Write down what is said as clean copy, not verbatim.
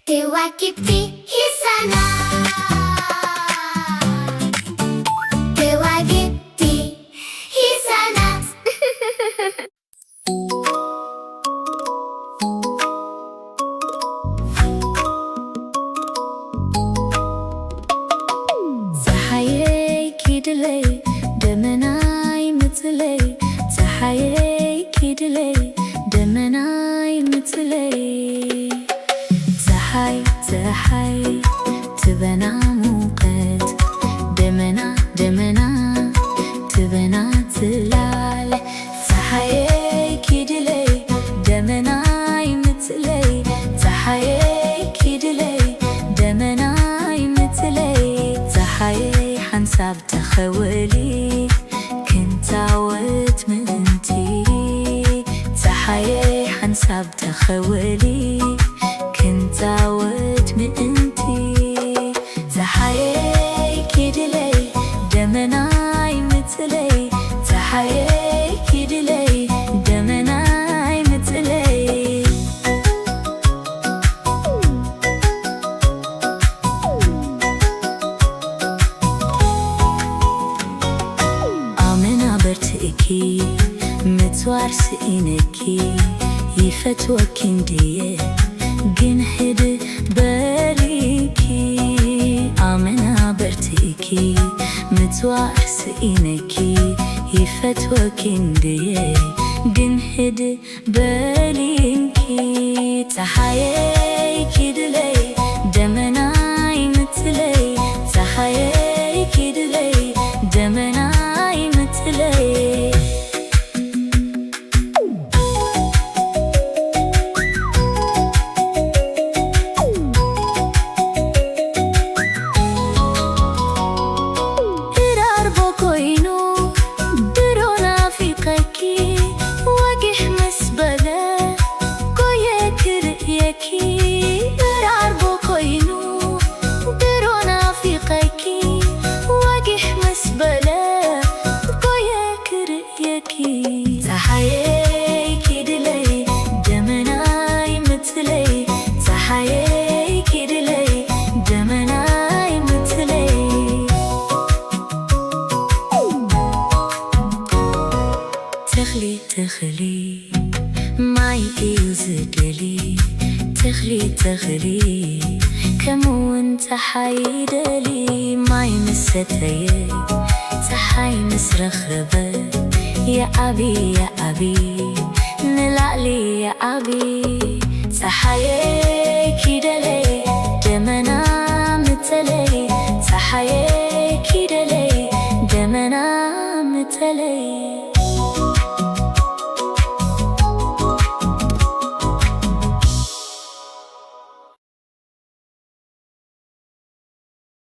كواكبتي هي سنة كواكبتي هي سنة ፀሐይ ኪድለይ ደመናይ ምትለይ ፀሐይ ኪድለይ ደመናይ ምትለይ ፀሐይ ፀሐይ ትበና ሙቀት ደመና ደመና ትበና ትላል ፀሐይ ኪድለይ ደመናይ ምትለይ ፀሐይ ኪድለይ ደመናይ ምትለይ ፀሐይ ሓንሳብ ተኸወሊ ክንታወት ምእንቲ ፀሐይ ሓንሳብ ተኸወሊ ክንታወት ምእንቲ ፀሐይ ኪድለይ ደመናይ ምትለይ ፀሐይ ኪድለይ ደመናይ ምትለይ ኣመና በርትእኪ ምትዋር ስኢነኪ ይፈትወኪ እንድየ ግን ሕድ በሪኪ ኣመና በርትእኪ ምትዋር ስኢነኪ ይፈትወኪ እንድየ ግን ሕድ በሪኪ ፀሐይ ኪድለይ ደመናይ ምትለይ ፀሐይ ኪድለይ ደመናይ ምትለይ تخلي معي يزدلي تخلي كمون تحيدلي معي مستي تحي مسرخربة يا أبي نلعلي يا أبي تحيي كده